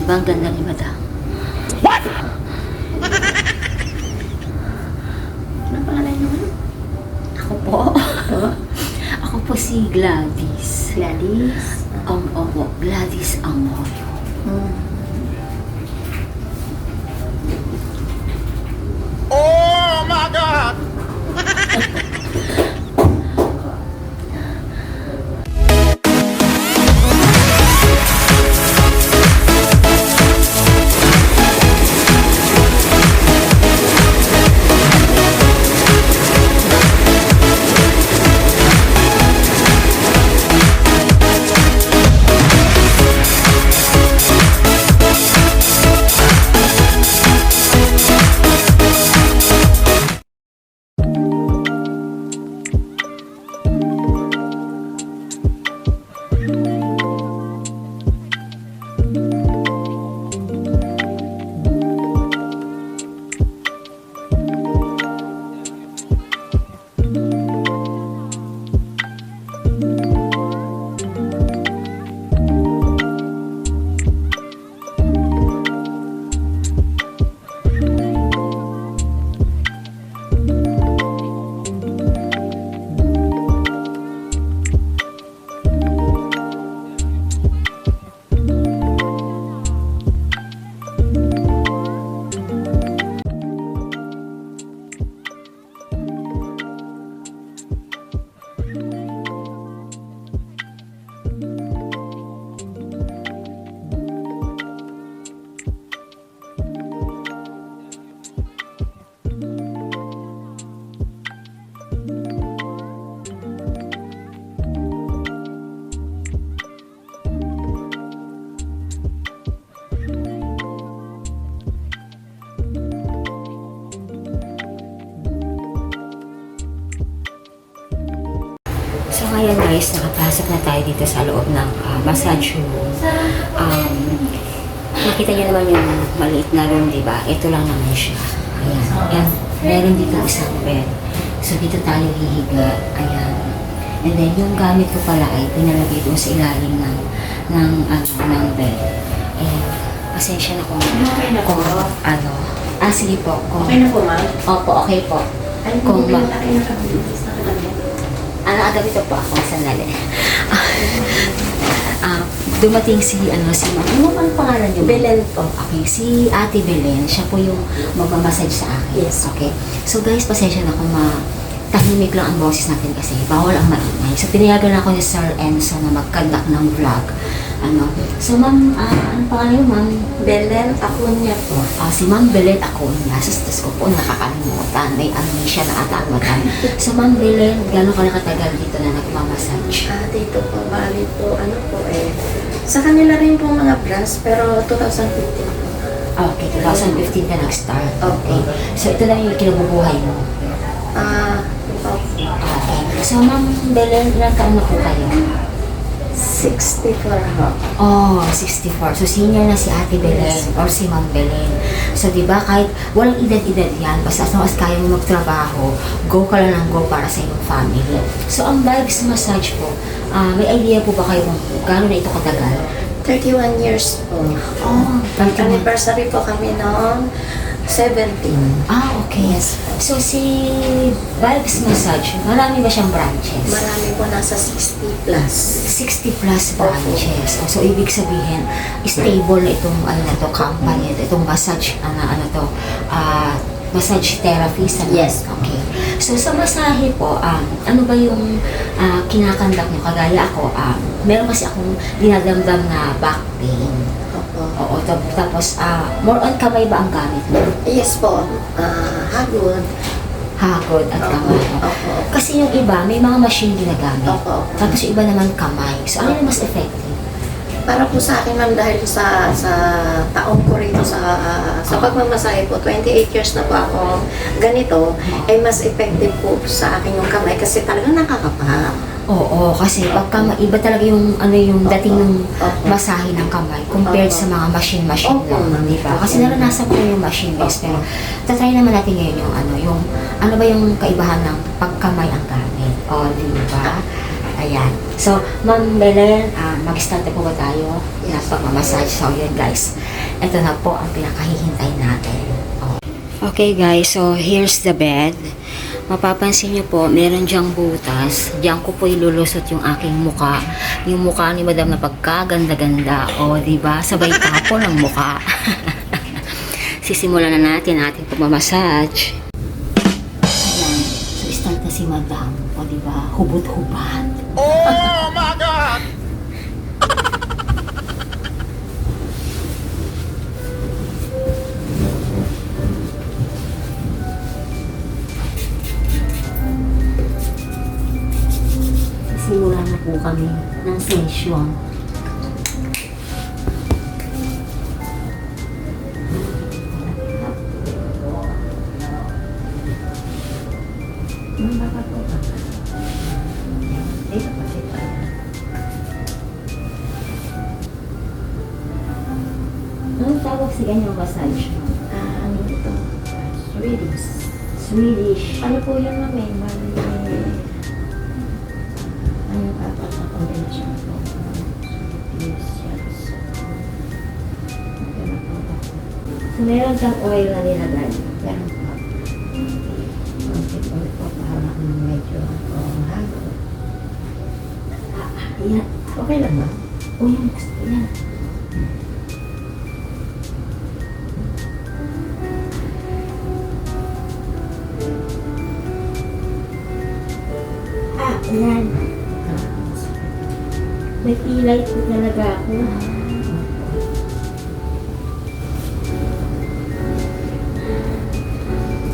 ba ang ganda ni Madam? Anong pangalan nyo? Ako po. Ako po si Gladys. Gladys. Opo, Gladys Amoyo. Oh my God! So ngayon guys, nakapasok na tayo dito sa loob ng massage room. Nakita niyo naman yung maliit na room, di ba? Ito lang naman siya. Ayan. Ayan. Meron dito isang bed. So dito tayo hihiga. Ayan. And then yung gamit ko pala ay pinalagay doon sa ilalim ng bed. Ayan. Pasensya na kung sige po. Okay na po, ma'am? Opo, okay po. Ay, Kung hindi ma- na kayo nakabilis na kagabi. Agabi po ako, sandali. Dumating si Ma'am. Ano pa ang pangalan niyo? Belen po. Okay, si Ate Belen, siya po yung magmamassage sa akin. Yes. Okay. So guys, pasensya na kung tahimik lang ang boses natin kasi bawal ang maingay. So pinayagan ako ni Sir Enzo na mag-conduct ng vlog. So ma'am, ano pangalan niyo, ma'am? Belen Acuña po. Si Ma'am Belen ako niya. Sus ko po, nakakalimutan. May amnesia na ata ang mata. So Ma'am Belen, gano'n ka nakatagal dito na nagmamassage? Dito po, bali po, sa kanila rin po mga brands, pero 2015 po. Okay, 2015 ka nag-start. Okay. So ito lang yung kinabubuhay mo. Okay. Okay. So Ma'am Belen, ilang taon na po kayo? 64 ho. Oh, 64. So, senior na si Ate Belen or si Ma'am Belen. So, di ba, kahit walang edad-edad yan, basta as long as kaya mo magtrabaho, go ka lang ng go para sa iyong family. So, ang vibes massage po, may idea po ba kayo kung gano'n na ito katagal? 31 years po. Oh, Anniversary po kami noong 17. Okay. Yes po. So, si Vibes Massage, marami ba siyang branches? Marami po, nasa 60 plus. 60 plus branches. So, ibig sabihin, stable na itong company, itong massage, massage therapy sa Yes. Okay. So, sa masahe po, ano ba yung kinakandak nyo? Kagaya ako, meron kasi akong dinadamdam na back pain. Opo. Oo, tapos, more on kamay ba ang gamit mo? Yes po. Hagod. Hagod at kamay. Opo. Kasi yung iba, may mga machine ginagamit. Opo. Tapos yung iba naman kamay. So, ano yung mas effective? Para po sa akin, ma'am, dahil sa taong ko rito sa pagmamasahe po, 28 years na po ako ganito, ay mas effective po sa akin yung kamay kasi talagang nakakapa. Oo, kasi pagka iba talaga yung yung dating ng Opo. masahe ng kamay compared Opo. sa mga machine Opo, ma'am. di ba? Kasi naranasan ko yung machine based, pero tatry naman natin ngayon yung ano ba yung kaibahan ng pagkamay ang gamit. O, di ba? Ayan. So, Ma'am Belen, mag-start na po ba tayo? Yan, pagmamassage. So, yun guys. Ito na po ang pinakahihintay natin. Okay guys, so here's the bed. Mapapansin nyo po, meron dyang butas. Diyan ko po ilulusot yung aking muka. Yung muka ni Madam na pagkaganda-ganda. O, diba? Sabay tapo ng muka. Sisimulan na natin ating pagmamassage. Ayan. So, start na si Madam. O, diba? Hubot-hubat. Oh my God! Simulan na po kami ng session. Anong tawag sa ganyang massage? Ano ito? Swedish. Swedish. Ano po yun mami? Ano yung apat na combination po? So, meron kang oil na nilagay. Yan po. Konti po parang medyo halo. Ayan. Okay lang ba? O, yan. Ayan. Ayan. May pilay po talaga ako.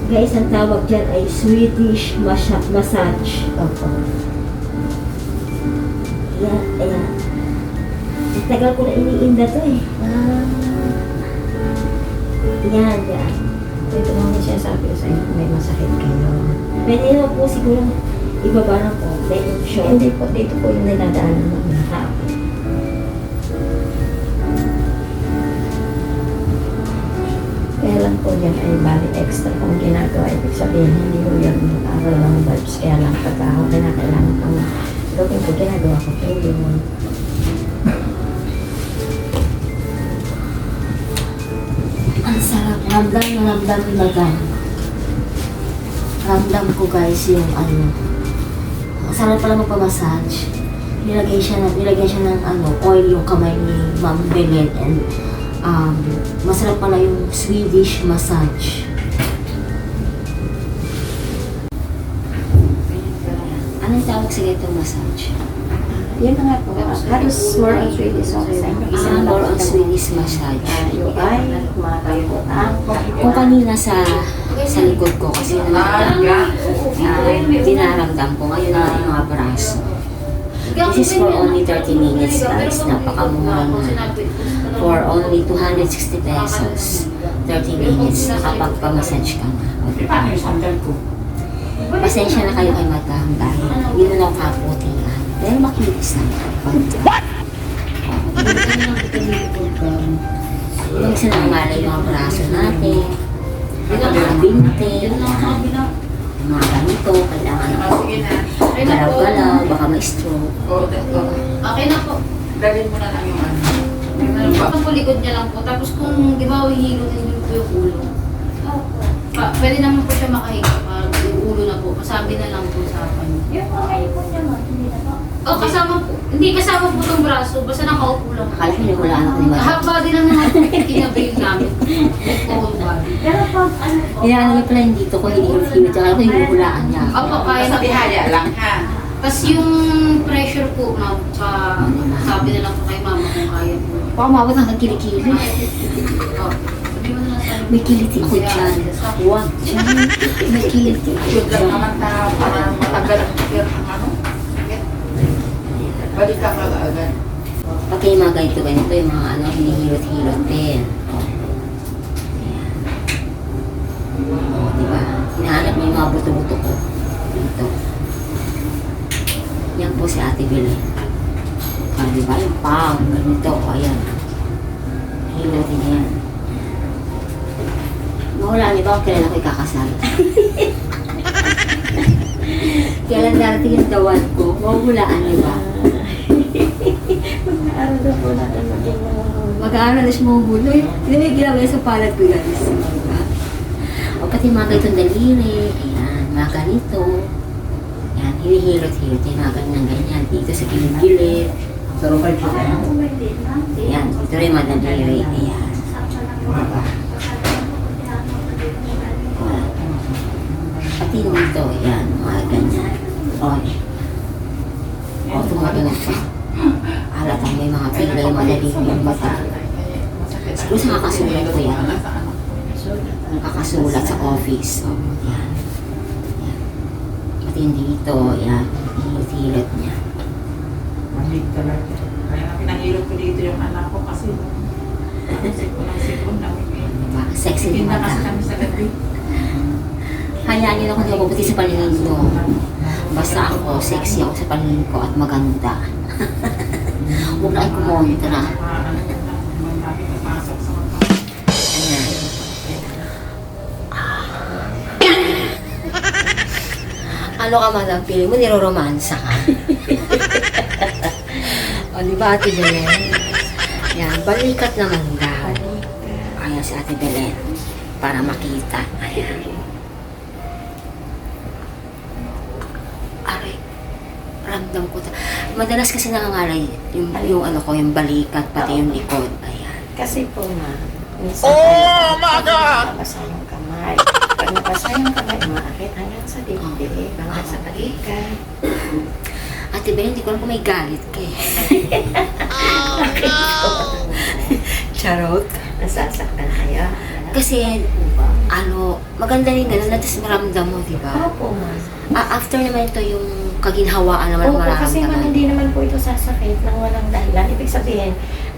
Guys, ang tawag dyan ay Swedish massage. Opo. Ayan, ayan. Ang tagal ko na iniinda to eh. Yan, yan. Ito naman siya sabi ko sa inyo, may masakit kayo. Pwede naman po siguro ibaba na po. Then yung show. Hindi po, dito po yung ninadaanan mo. Kaya lang po yan ay bali extra kung ginagawa. Ibig sabihin, hindi ko yan para lang vibes. Kaya lang pagka ako kinakailangan kong gawin ko, ginagawa ko po yun. Ang sarap. Ramdam na ramdam ni Madam. Ramdam ko guys yung ano. Ang sarap pala magpamassage. Nilagay siya ng ano, oil yung kamay ni Ma'am Belen and masarap pala yung Swedish massage. Anong tawag sa ganitong massage? Yan na nga po. Halos more on Swedish. More on Swedish massage. Yung ay, mga kalikutan. Kung kanina sa likod ko kasi dinaramdam ko ngayon na yung mga braso. This is for only 30 minutes guys. Napakamura na. For only 260 pesos. 30 minutes. Nakapagpamassage ka na. Pasensya na kayo kay Madam dahil hindi na ako kaputihan. Pero makinis naman. What? Yung isa nangangalay yung mga braso natin. Mga binte. Mga ganito. Kailangan galaw-galaw. Baka may stroke. Okay na po. Dalhin mo na lang yung ano. Ang pulikod niya lang po. Tapos kung di ba hihilutin niyo po yung ulo. Pwede naman po siya makahiga pag yung ulo na po. Masabi na lang po sa akin. Yung okay po niya mo, hindi na po. O kasama po. Hindi kasama po itong braso. Basta nakaupo lang. Akala ko yung wala ako ni Madam. Half body lang naman po inabail namin. Whole body. Pero pag ano po, Kaya ano pala yung dito ko hinihilot-hilot. Akala ko yung hulaan niya. Opo, kaya Basta na po. tihaya lang ha. Tapos yung pressure po, ma'am, sabi na lang po kay mama kung kaya po. Baka mabot hanggang kilikili. Oh, sabi mo na lang sa May kiliti ko dyan. Huwag dyan. May kiliti ko Shoot lang dyan. naman ta para matagal ang sakit ang ano. Sakit. Balik ka agad. Pag kayo mga ganito, yung mga ano, hinihilot-hilot din. Ayan. Diba? Hinahanap niyo yung mga buto-buto ko. Dito. Yan po si Ate Belen. Diba? Yung pang, ganito. Ayan. Hilotin yan. Mawala niyo ba kung kailan ako ikakasal? Kailan darating yung tawad ko? Mahuhulaan, di ba? Mag-aaral na po natin maging Mag-aaral na siya mahuhula. Hindi mo yung ginagawa sa palad ko yan. Diba? O pati mga ganitong daliri. Ayan, mga ganito. Ayan, hinihilot-hilot. Yung mga ganyan-ganyan. Dito sa gilid-gilid. Ayan, ito rin mga daliri. Ayan. Diba? Pati dito, ayan, mga ganyan. O, tumatunod pa. Halatang may mga pila, yung mga daliri yung mata. Siguro sa kakasulat ko yan. Nakakasulat sa office. O, yan. Yan. Pati dito, yan. Hilot niya. Malig talaga. Kaya nga pinahilot ko dito yung anak ko kasi sipon lang. Diba? Sexy din Pinta kasi mata. kami sa gabi. Hayaan niyo na kung di ako mabuti sa paningin nyo. Basta ako, sexy ako sa paningin ko at maganda. Huwag na kayo kumontra. Ayan. Ano ka madam, feeling mo niroromansa ka? O, di ba Ate Belen? Yan, balikat naman daw. Ayan si Ate Belen. Para makita. Ayan. Aray. Ramdam ko. Madalas kasi nangangalay yung ano ko, yung balikat, pati yung likod. Ayan. Kasi po na, minsan Oh my God! nabasa yung kamay. Pag nabasa yung kamay, umaakit hanggang sa dibdib, hanggang sa balikat. Ate Belen, hindi ko alam kung may galit ka eh. Charot. Nasasaktan kayo. Kasi, ano, maganda rin ganun, at least maramdam mo, di ba? Opo, ma'am. After naman ito yung kaginhawaan naman Opo, kasi ma'am, mararamdaman. hindi naman po ito sasakit ng walang dahilan. Ibig sabihin,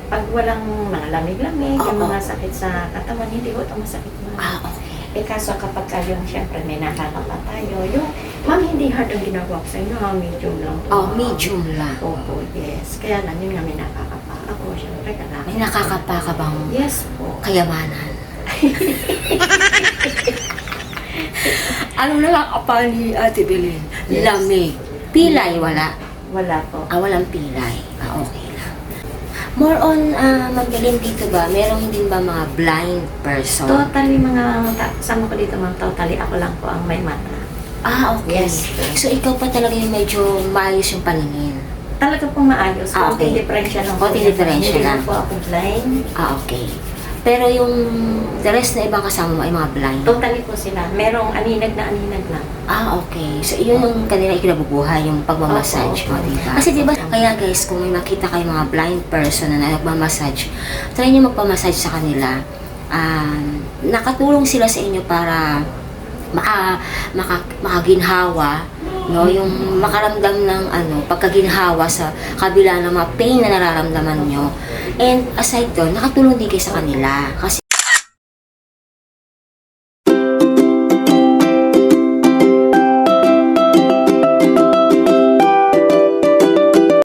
pag walang mga lamig-lamig, yung Oo. mga sakit sa katawan, hindi po ito masakit, ma'am. Ah, okay. Eh kaso kapag ka yung siyempre may nakakapa tayo, yung ma'am hindi hard ang ginagawa ko sa inyo, medium lang po. Oh, medium lang. Opo, yes. Kaya lang yun nga may nakakapa ako, siyempre kailangan. May nakakapa ka bang Yes po. kayamanan? Ano nakakapa ni Ate Belen? Yes. Lamig. Pilay, wala. Wala po. Walang pilay. Okay lang. More on, Ma'am Belen, dito ba, meron din ba mga blind person? Totally kasama ko dito ma'am, totally ako lang po ang may mata. Ah, okay. Yes. So, ikaw pa talaga yung medyo maayos yung paningin. Talaga pong maayos. Ah, okay. Konting diferensya lang po. Konting diferensya Hindi lang. lang po ako blind. Ah, okay. Pero yung the rest na ibang kasama mo ay mga blind? Totally po sila. Merong aninag na aninag lang. Ah, okay. So, yun yung kanila ikinabubuhay, yung pagmamassage mo, Opo. diba? Kasi diba, kaya guys, kung may makita kayo mga blind person na nagmamassage, try nyo magpamassage sa kanila. Nakatulong sila sa inyo para makaginhawa, no? Yung makaramdam ng pagkaginhawa sa kabila ng mga pain na nararamdaman nyo. And aside doon, nakatulong din kayo sa kanila. Kasi